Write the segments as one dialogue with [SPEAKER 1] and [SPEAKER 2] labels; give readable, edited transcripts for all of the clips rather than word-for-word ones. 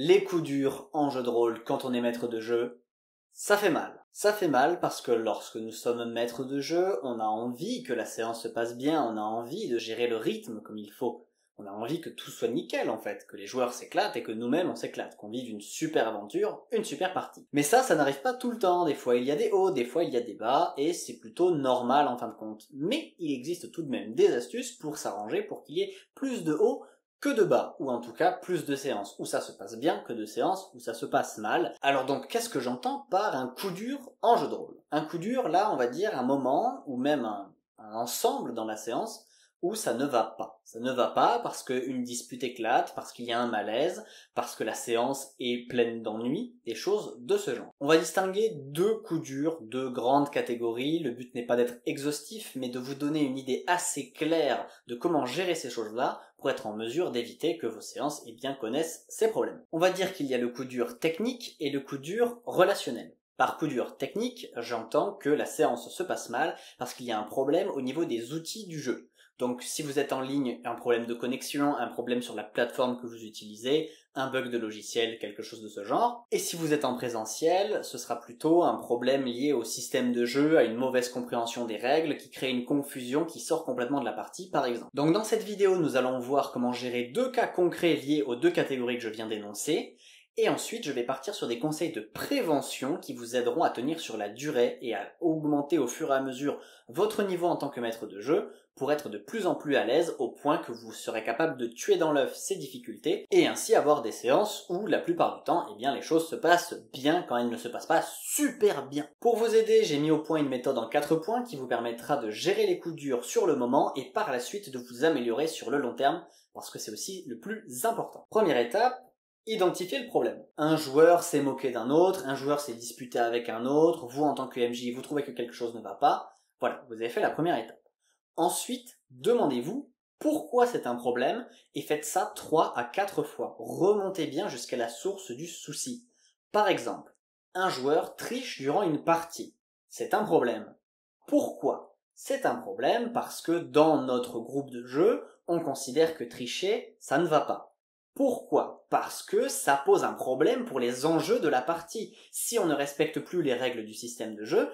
[SPEAKER 1] Les coups durs en jeu de rôle quand on est maître de jeu, ça fait mal. Ça fait mal parce que lorsque nous sommes maîtres de jeu, on a envie que la séance se passe bien, on a envie de gérer le rythme comme il faut. On a envie que tout soit nickel en fait, que les joueurs s'éclatent et que nous-mêmes on s'éclate, qu'on vive une super aventure, une super partie. Mais ça n'arrive pas tout le temps, des fois il y a des hauts, des fois il y a des bas, et c'est plutôt normal en fin de compte. Mais il existe tout de même des astuces pour s'arranger pour qu'il y ait plus de hauts que de bas, ou en tout cas plus de séances où ça se passe bien que de séances où ça se passe mal. Alors donc qu'est-ce que j'entends par un coup dur en jeu de rôle? Un coup dur, là on va dire un moment, ou même un ensemble dans la séance, où ça ne va pas. Ça ne va pas parce qu'une dispute éclate, parce qu'il y a un malaise, parce que la séance est pleine d'ennuis, des choses de ce genre. On va distinguer deux coups durs, deux grandes catégories. Le but n'est pas d'être exhaustif, mais de vous donner une idée assez claire de comment gérer ces choses-là pour être en mesure d'éviter que vos séances connaissent ces problèmes. On va dire qu'il y a le coup dur technique et le coup dur relationnel. Par coup dur technique, j'entends que la séance se passe mal parce qu'il y a un problème au niveau des outils du jeu. Donc si vous êtes en ligne, un problème de connexion, un problème sur la plateforme que vous utilisez, un bug de logiciel, quelque chose de ce genre. Et si vous êtes en présentiel, ce sera plutôt un problème lié au système de jeu, à une mauvaise compréhension des règles qui crée une confusion qui sort complètement de la partie par exemple. Donc dans cette vidéo, nous allons voir comment gérer deux cas concrets liés aux deux catégories que je viens d'énoncer. Et ensuite, je vais partir sur des conseils de prévention qui vous aideront à tenir sur la durée et à augmenter au fur et à mesure votre niveau en tant que maître de jeu pour être de plus en plus à l'aise au point que vous serez capable de tuer dans l'œuf ces difficultés et ainsi avoir des séances où la plupart du temps, les choses se passent bien quand elles ne se passent pas super bien. Pour vous aider, j'ai mis au point une méthode en 4 points qui vous permettra de gérer les coups durs sur le moment et par la suite de vous améliorer sur le long terme parce que c'est aussi le plus important. Première étape, identifier le problème. Un joueur s'est moqué d'un autre, un joueur s'est disputé avec un autre, vous en tant que MJ, vous trouvez que quelque chose ne va pas. Voilà, vous avez fait la première étape. Ensuite, demandez-vous pourquoi c'est un problème et faites ça 3 à 4 fois. Remontez bien jusqu'à la source du souci. Par exemple, un joueur triche durant une partie. C'est un problème. Pourquoi? C'est un problème parce que dans notre groupe de jeu, on considère que tricher, ça ne va pas. Pourquoi? Parce que ça pose un problème pour les enjeux de la partie. Si on ne respecte plus les règles du système de jeu,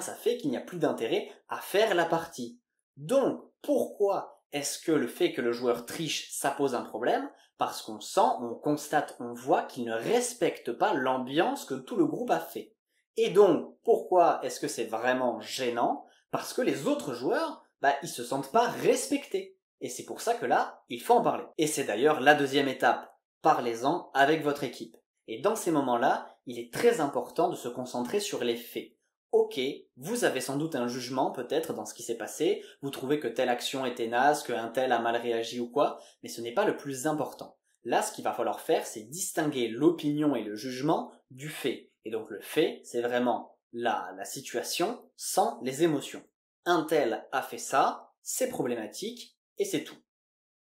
[SPEAKER 1] ça fait qu'il n'y a plus d'intérêt à faire la partie. Donc, pourquoi est-ce que le fait que le joueur triche, ça pose un problème? Parce qu'on sent, on constate, on voit qu'il ne respecte pas l'ambiance que tout le groupe a fait. Et donc, pourquoi est-ce que c'est vraiment gênant? Parce que les autres joueurs, ils se sentent pas respectés. Et c'est pour ça que là, il faut en parler. Et c'est d'ailleurs la deuxième étape. Parlez-en avec votre équipe. Et dans ces moments-là, il est très important de se concentrer sur les faits. Ok, vous avez sans doute un jugement peut-être dans ce qui s'est passé, vous trouvez que telle action était naze, qu'un tel a mal réagi ou quoi, mais ce n'est pas le plus important. Là, ce qu'il va falloir faire, c'est distinguer l'opinion et le jugement du fait. Et donc le fait, c'est vraiment la situation sans les émotions. Un tel a fait ça, c'est problématique, et c'est tout.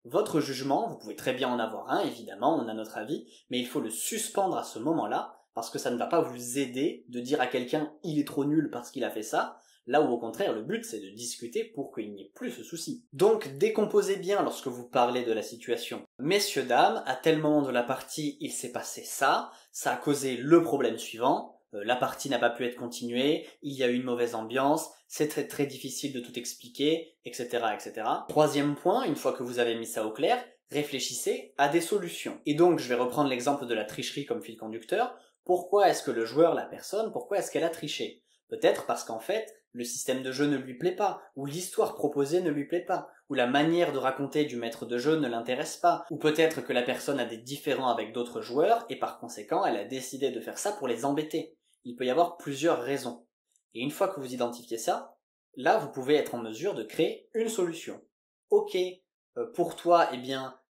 [SPEAKER 1] Votre jugement, vous pouvez très bien en avoir un, évidemment, on a notre avis, mais il faut le suspendre à ce moment-là, parce que ça ne va pas vous aider de dire à quelqu'un « il est trop nul parce qu'il a fait ça », là où au contraire le but c'est de discuter pour qu'il n'y ait plus ce souci. Donc décomposez bien lorsque vous parlez de la situation. Messieurs, dames, à tel moment de la partie il s'est passé ça a causé le problème suivant, la partie n'a pas pu être continuée, il y a eu une mauvaise ambiance, c'est très très difficile de tout expliquer, etc., etc. Troisième point, une fois que vous avez mis ça au clair, réfléchissez à des solutions. Et donc je vais reprendre l'exemple de la tricherie comme fil conducteur. Pourquoi est-ce que le joueur, la personne, pourquoi est-ce qu'elle a triché? Peut-être parce qu'en fait, le système de jeu ne lui plaît pas, ou l'histoire proposée ne lui plaît pas, ou la manière de raconter du maître de jeu ne l'intéresse pas, ou peut-être que la personne a des différends avec d'autres joueurs, et par conséquent, elle a décidé de faire ça pour les embêter. Il peut y avoir plusieurs raisons. Et une fois que vous identifiez ça, là, vous pouvez être en mesure de créer une solution. Ok, pour toi,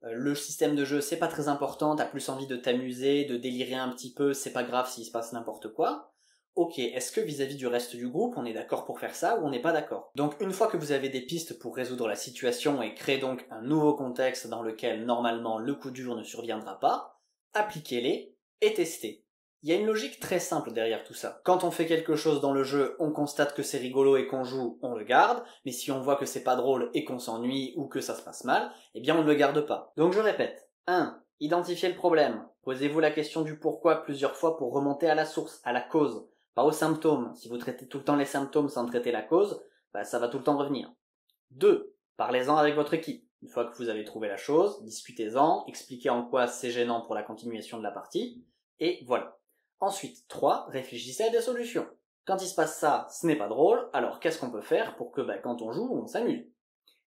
[SPEAKER 1] le système de jeu, c'est pas très important, t'as plus envie de t'amuser, de délirer un petit peu, c'est pas grave s'il se passe n'importe quoi. Ok, est-ce que vis-à-vis du reste du groupe, on est d'accord pour faire ça ou on n'est pas d'accord? Donc une fois que vous avez des pistes pour résoudre la situation et créer donc un nouveau contexte dans lequel normalement le coup dur ne surviendra pas, appliquez-les et testez. Il y a une logique très simple derrière tout ça. Quand on fait quelque chose dans le jeu, on constate que c'est rigolo et qu'on joue, on le garde, mais si on voit que c'est pas drôle et qu'on s'ennuie ou que ça se passe mal, on ne le garde pas. Donc je répète. 1. Identifiez le problème. Posez-vous la question du pourquoi plusieurs fois pour remonter à la source, à la cause, pas aux symptômes. Si vous traitez tout le temps les symptômes sans traiter la cause, ça va tout le temps revenir. 2. Parlez-en avec votre équipe. Une fois que vous avez trouvé la chose, discutez-en, expliquez en quoi c'est gênant pour la continuation de la partie, et voilà. Ensuite, 3. Réfléchissez à des solutions. Quand il se passe ça, ce n'est pas drôle, alors qu'est-ce qu'on peut faire pour que quand on joue, on s'amuse?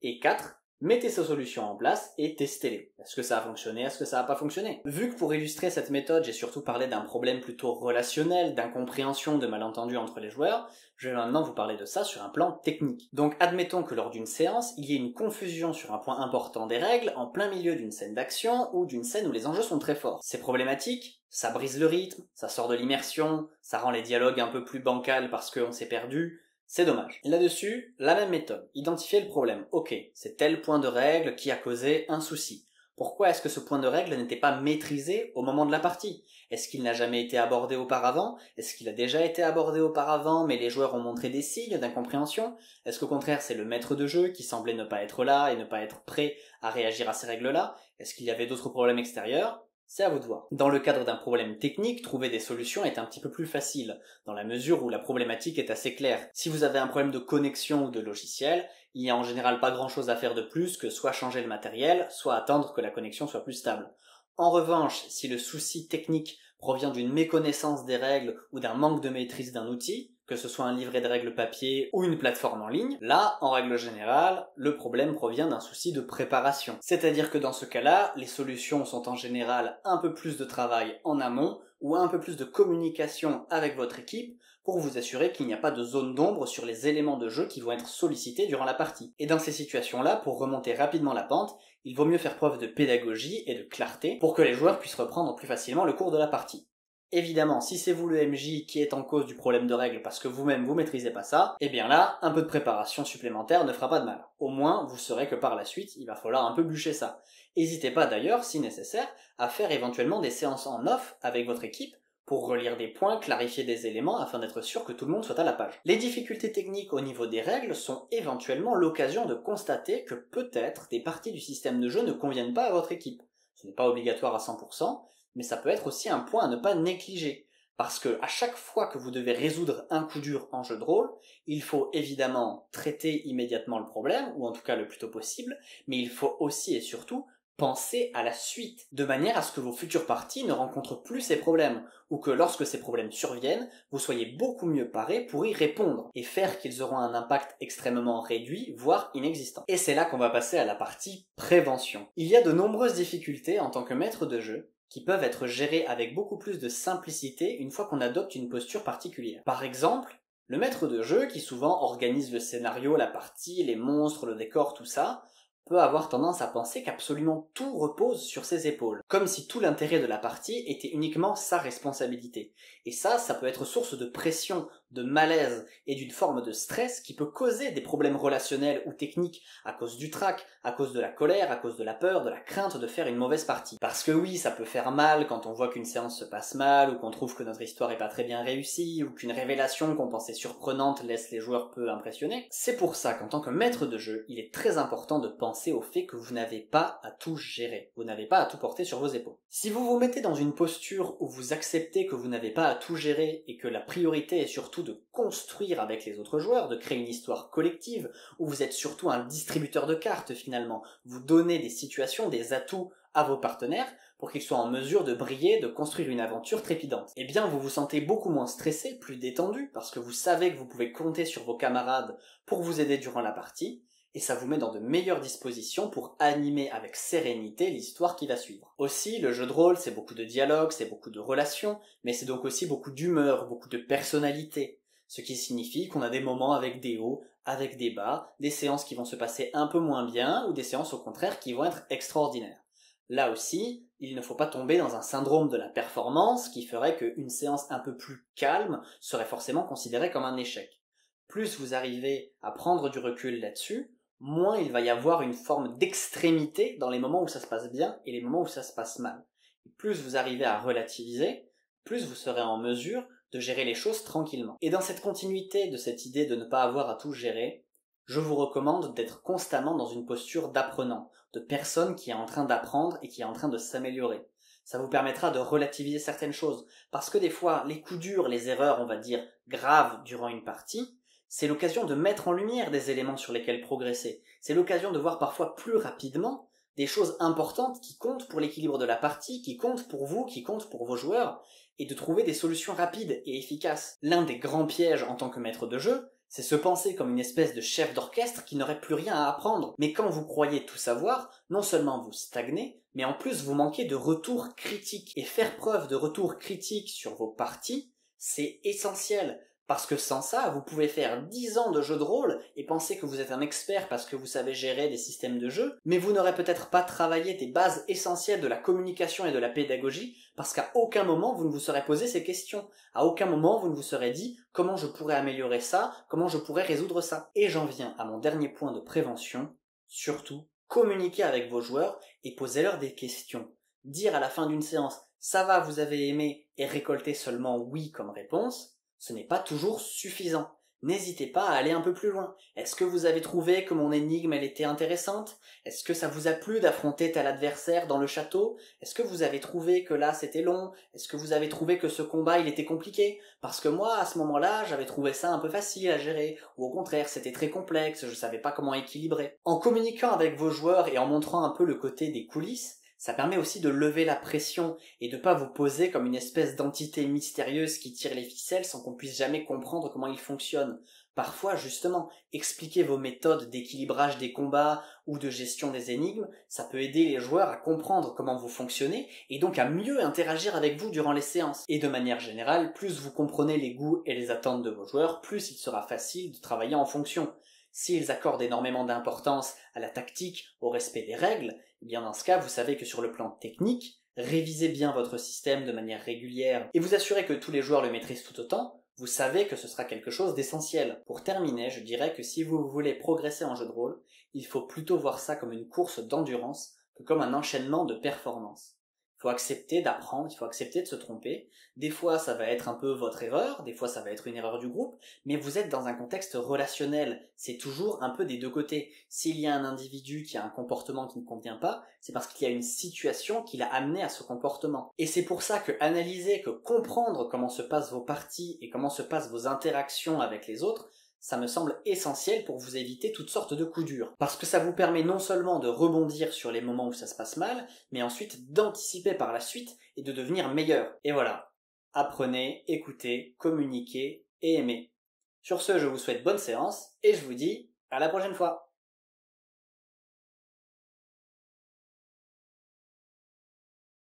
[SPEAKER 1] Et 4. Mettez ces solutions en place et testez-les. Est-ce que ça a fonctionné? Est-ce que ça n'a pas fonctionné? Vu que pour illustrer cette méthode, j'ai surtout parlé d'un problème plutôt relationnel, d'incompréhension, de malentendu entre les joueurs, je vais maintenant vous parler de ça sur un plan technique. Donc admettons que lors d'une séance, il y ait une confusion sur un point important des règles en plein milieu d'une scène d'action ou d'une scène où les enjeux sont très forts. C'est problématique, ça brise le rythme, ça sort de l'immersion, ça rend les dialogues un peu plus bancals parce qu'on s'est perdu. C'est dommage. Là-dessus, la même méthode. Identifier le problème. Ok, c'est tel point de règle qui a causé un souci. Pourquoi est-ce que ce point de règle n'était pas maîtrisé au moment de la partie? Est-ce qu'il n'a jamais été abordé auparavant? Est-ce qu'il a déjà été abordé auparavant mais les joueurs ont montré des signes d'incompréhension? Est-ce qu'au contraire c'est le maître de jeu qui semblait ne pas être là et ne pas être prêt à réagir à ces règles-là? Est-ce qu'il y avait d'autres problèmes extérieurs? C'est à vous de voir. Dans le cadre d'un problème technique, trouver des solutions est un petit peu plus facile, dans la mesure où la problématique est assez claire. Si vous avez un problème de connexion ou de logiciel, il n'y a en général pas grand chose à faire de plus que soit changer le matériel, soit attendre que la connexion soit plus stable. En revanche, si le souci technique provient d'une méconnaissance des règles ou d'un manque de maîtrise d'un outil, que ce soit un livret de règles papier ou une plateforme en ligne, là, en règle générale, le problème provient d'un souci de préparation. C'est-à-dire que dans ce cas-là, les solutions sont en général un peu plus de travail en amont ou un peu plus de communication avec votre équipe pour vous assurer qu'il n'y a pas de zone d'ombre sur les éléments de jeu qui vont être sollicités durant la partie. Et dans ces situations-là, pour remonter rapidement la pente, il vaut mieux faire preuve de pédagogie et de clarté pour que les joueurs puissent reprendre plus facilement le cours de la partie. Évidemment, si c'est vous le MJ qui est en cause du problème de règle parce que vous-même vous maîtrisez pas ça, eh bien là, un peu de préparation supplémentaire ne fera pas de mal. Au moins, vous saurez que par la suite, il va falloir un peu bûcher ça. N'hésitez pas d'ailleurs, si nécessaire, à faire éventuellement des séances en off avec votre équipe pour relire des points, clarifier des éléments afin d'être sûr que tout le monde soit à la page. Les difficultés techniques au niveau des règles sont éventuellement l'occasion de constater que peut-être des parties du système de jeu ne conviennent pas à votre équipe. Ce n'est pas obligatoire à 100%, mais ça peut être aussi un point à ne pas négliger. Parce que à chaque fois que vous devez résoudre un coup dur en jeu de rôle, il faut évidemment traiter immédiatement le problème, ou en tout cas le plus tôt possible, mais il faut aussi et surtout penser à la suite, de manière à ce que vos futures parties ne rencontrent plus ces problèmes, ou que lorsque ces problèmes surviennent, vous soyez beaucoup mieux parés pour y répondre, et faire qu'ils auront un impact extrêmement réduit, voire inexistant. Et c'est là qu'on va passer à la partie prévention. Il y a de nombreuses difficultés en tant que maître de jeu, qui peuvent être gérées avec beaucoup plus de simplicité une fois qu'on adopte une posture particulière. Par exemple, le maître de jeu, qui souvent organise le scénario, la partie, les monstres, le décor, tout ça, peut avoir tendance à penser qu'absolument tout repose sur ses épaules, comme si tout l'intérêt de la partie était uniquement sa responsabilité. Et ça peut être source de pression, de malaise et d'une forme de stress qui peut causer des problèmes relationnels ou techniques à cause du trac, à cause de la colère, à cause de la peur, de la crainte de faire une mauvaise partie. Parce que oui, ça peut faire mal quand on voit qu'une séance se passe mal, ou qu'on trouve que notre histoire est pas très bien réussie, ou qu'une révélation qu'on pensait surprenante laisse les joueurs peu impressionnés. C'est pour ça qu'en tant que maître de jeu, il est très important de penser au fait que vous n'avez pas à tout gérer, vous n'avez pas à tout porter sur vos épaules. Si vous vous mettez dans une posture où vous acceptez que vous n'avez pas à tout gérer et que la priorité est surtout de construire avec les autres joueurs, de créer une histoire collective, où vous êtes surtout un distributeur de cartes finalement, vous donnez des situations, des atouts à vos partenaires pour qu'ils soient en mesure de briller, de construire une aventure trépidante. Eh bien, vous vous sentez beaucoup moins stressé, plus détendu, parce que vous savez que vous pouvez compter sur vos camarades pour vous aider durant la partie, et ça vous met dans de meilleures dispositions pour animer avec sérénité l'histoire qui va suivre. Aussi, le jeu de rôle, c'est beaucoup de dialogue, c'est beaucoup de relations, mais c'est donc aussi beaucoup d'humeur, beaucoup de personnalité. Ce qui signifie qu'on a des moments avec des hauts, avec des bas, des séances qui vont se passer un peu moins bien, ou des séances au contraire qui vont être extraordinaires. Là aussi, il ne faut pas tomber dans un syndrome de la performance qui ferait qu'une séance un peu plus calme serait forcément considérée comme un échec. Plus vous arrivez à prendre du recul là-dessus, moins il va y avoir une forme d'extrémité dans les moments où ça se passe bien et les moments où ça se passe mal. Et plus vous arrivez à relativiser, plus vous serez en mesure de gérer les choses tranquillement. Et dans cette continuité de cette idée de ne pas avoir à tout gérer, je vous recommande d'être constamment dans une posture d'apprenant, de personne qui est en train d'apprendre et qui est en train de s'améliorer. Ça vous permettra de relativiser certaines choses, parce que des fois, les coups durs, les erreurs, on va dire, graves durant une partie, c'est l'occasion de mettre en lumière des éléments sur lesquels progresser. C'est l'occasion de voir parfois plus rapidement des choses importantes qui comptent pour l'équilibre de la partie, qui comptent pour vous, qui comptent pour vos joueurs, et de trouver des solutions rapides et efficaces. L'un des grands pièges en tant que maître de jeu, c'est se penser comme une espèce de chef d'orchestre qui n'aurait plus rien à apprendre. Mais quand vous croyez tout savoir, non seulement vous stagnez, mais en plus vous manquez de retour critique. Et faire preuve de retour critique sur vos parties, c'est essentiel. Parce que sans ça, vous pouvez faire 10 ans de jeu de rôle et penser que vous êtes un expert parce que vous savez gérer des systèmes de jeu, mais vous n'aurez peut-être pas travaillé des bases essentielles de la communication et de la pédagogie parce qu'à aucun moment vous ne vous serez posé ces questions. À aucun moment vous ne vous serez dit comment je pourrais améliorer ça, comment je pourrais résoudre ça. Et j'en viens à mon dernier point de prévention, surtout, communiquez avec vos joueurs et posez-leur des questions. Dire à la fin d'une séance « ça va, vous avez aimé » et récolter seulement « oui » comme réponse, ce n'est pas toujours suffisant. N'hésitez pas à aller un peu plus loin. Est-ce que vous avez trouvé que mon énigme elle était intéressante? Est-ce que ça vous a plu d'affronter tel adversaire dans le château? Est-ce que vous avez trouvé que là c'était long? Est-ce que vous avez trouvé que ce combat il était compliqué? Parce que moi à ce moment-là j'avais trouvé ça un peu facile à gérer, ou au contraire c'était très complexe, je savais pas comment équilibrer. En communiquant avec vos joueurs et en montrant un peu le côté des coulisses, ça permet aussi de lever la pression et de pas vous poser comme une espèce d'entité mystérieuse qui tire les ficelles sans qu'on puisse jamais comprendre comment ils fonctionnent. Parfois, justement, expliquer vos méthodes d'équilibrage des combats ou de gestion des énigmes, ça peut aider les joueurs à comprendre comment vous fonctionnez et donc à mieux interagir avec vous durant les séances. Et de manière générale, plus vous comprenez les goûts et les attentes de vos joueurs, plus il sera facile de travailler en fonction. S'ils accordent énormément d'importance à la tactique, au respect des règles, eh bien dans ce cas, vous savez que sur le plan technique, révisez bien votre système de manière régulière et vous assurez que tous les joueurs le maîtrisent tout autant, vous savez que ce sera quelque chose d'essentiel. Pour terminer, je dirais que si vous voulez progresser en jeu de rôle, il faut plutôt voir ça comme une course d'endurance que comme un enchaînement de performances. Il faut accepter d'apprendre, il faut accepter de se tromper. Des fois, ça va être un peu votre erreur, des fois, ça va être une erreur du groupe, mais vous êtes dans un contexte relationnel. C'est toujours un peu des deux côtés. S'il y a un individu qui a un comportement qui ne convient pas, c'est parce qu'il y a une situation qui l'a amené à ce comportement. Et c'est pour ça que analyser, que comprendre comment se passent vos parties et comment se passent vos interactions avec les autres, ça me semble essentiel pour vous éviter toutes sortes de coups durs. Parce que ça vous permet non seulement de rebondir sur les moments où ça se passe mal, mais ensuite d'anticiper par la suite et de devenir meilleur. Et voilà. Apprenez, écoutez, communiquez et aimez. Sur ce, je vous souhaite bonne séance et je vous dis à la prochaine fois.